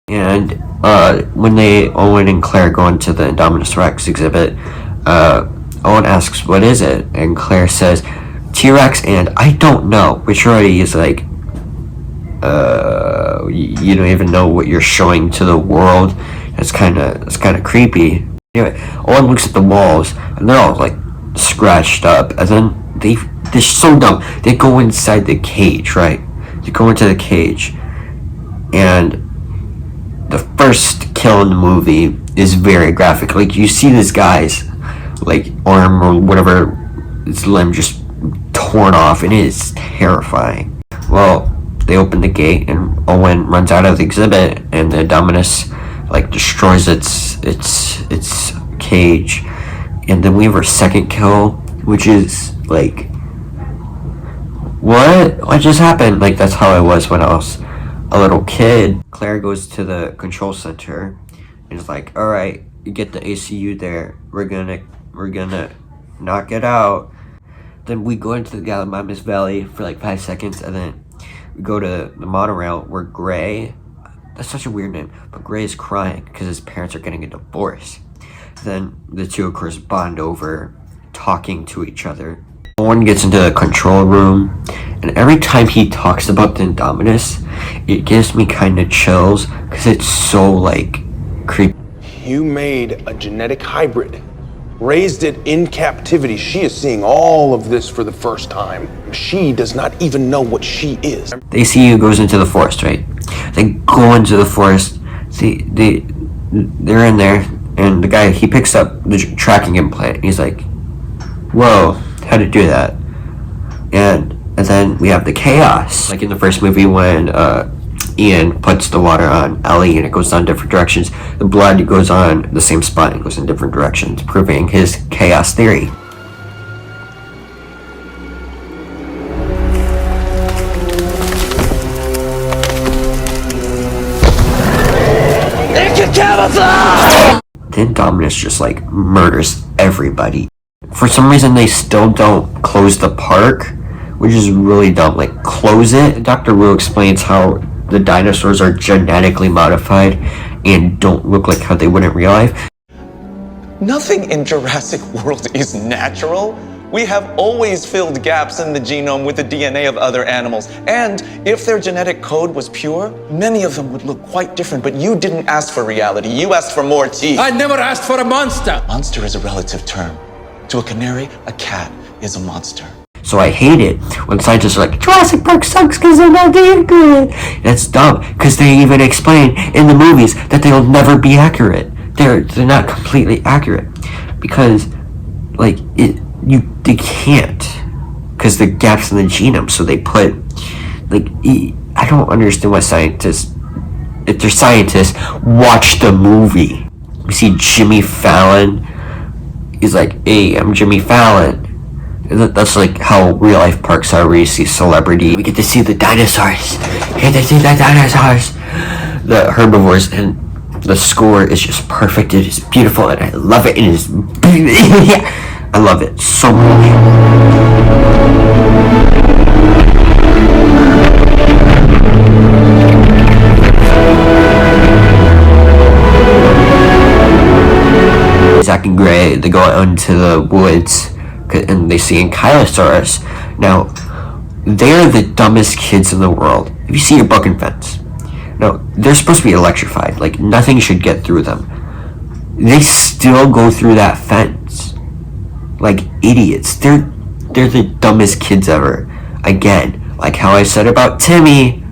And when Owen and Claire go into the Indominus Rex exhibit, Owen asks, "What is it?" And Claire says, "T-Rex and I don't know," which already is like, you don't even know what you're showing to the world. It's kind of creepy. Anyway, Owen looks at the walls and they're all like scratched up, and then they're so dumb. They go inside the cage, right? They go into the cage, and the first kill in the movie is very graphic. Like, you see this guy's like arm or whatever, his limb just torn off, and it is terrifying. Well, they open the gate and Owen runs out of the exhibit, and the Indominus like destroys its cage, and then we have our second kill, which is like, what just happened? Like, that's how I was when I was a little kid. Claire goes to the control center and is like, "All right, you get the ACU there. We're gonna knock it out." Then we go into the Gallimimus Valley for like 5 seconds, and then we go to the monorail where Gray, that's such a weird name, but Gray is crying because his parents are getting a divorce. Then the two, of course, bond over talking to each other. Owen gets into the control room, and every time he talks about the Indominus, it gives me kind of chills because it's so like creepy. You made a genetic hybrid, raised it in captivity. She is seeing all of this for the first time. She does not even know what she is. The ACU goes into the forest, right? They go into the forest. They're in there, and the guy, he picks up the tracking implant. He's like, "Whoa, how to do that?" And then we have the chaos, like in the first movie when Ian puts the water on Ellie and it goes down different directions. The blood goes on the same spot and goes in different directions, proving his chaos theory. It can camouflage! Then Dominus just like murders everybody. For some reason, they still don't close the park, which is really dumb. Like, close it. Dr. Wu explains how the dinosaurs are genetically modified and don't look like how they would in real life. Nothing in Jurassic World is natural. We have always filled gaps in the genome with the DNA of other animals. And if their genetic code was pure, many of them would look quite different. But you didn't ask for reality. You asked for more teeth. I never asked for a monster! Monster is a relative term. To a canary, a cat is a monster. So I hate it when scientists are like, "Jurassic Park sucks because they're not doing good." That's dumb, because they even explain in the movies that they'll never be accurate. They're not completely accurate, because like they can't, because the gaps in the genome. So they put like, I don't understand why scientists, if they're scientists, watch the movie. We see Jimmy Fallon. He's like, "Hey, I'm Jimmy Fallon." That's like how real life parks are, where you see celebrity. We get to see the dinosaurs. The herbivores, and the score is just perfect. It is beautiful, and I love it. It is, I love it so much. Zach and Gray, they go out into the woods, and they see Ankylosaurus. Now, they're the dumbest kids in the world. If you see a broken fence, no, they're supposed to be electrified. Like, nothing should get through them. They still go through that fence like idiots. They're the dumbest kids ever. Again, like how I said about Timmy,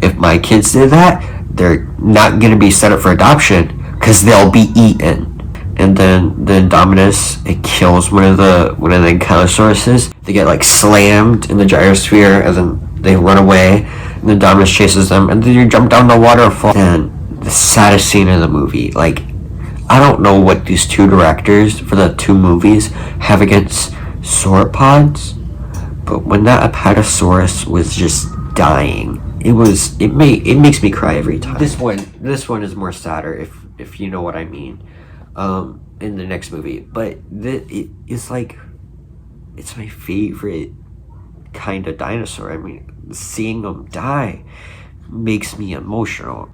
if my kids did that, they're not gonna be set up for adoption because they'll be eaten. And then the Indominus, it kills one of the Ankylosauruses. They get like slammed in the gyrosphere, and then they run away, and the Indominus chases them, and then you jump down the waterfall. And the saddest scene in the movie, like, I don't know what these two directors for the two movies have against sauropods, but when that Apatosaurus was just dying, it makes me cry every time. This one is more sadder, if you know what I mean. In the next movie, but it's like, it's my favorite kind of dinosaur. I mean, seeing them die makes me emotional.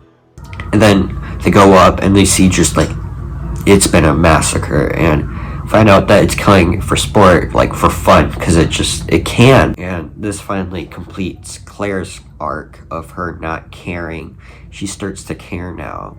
And then they go up and they see just like it's been a massacre, and find out that it's killing for sport, like for fun, because it can. And this finally completes Claire's arc of her not caring. She starts to care now,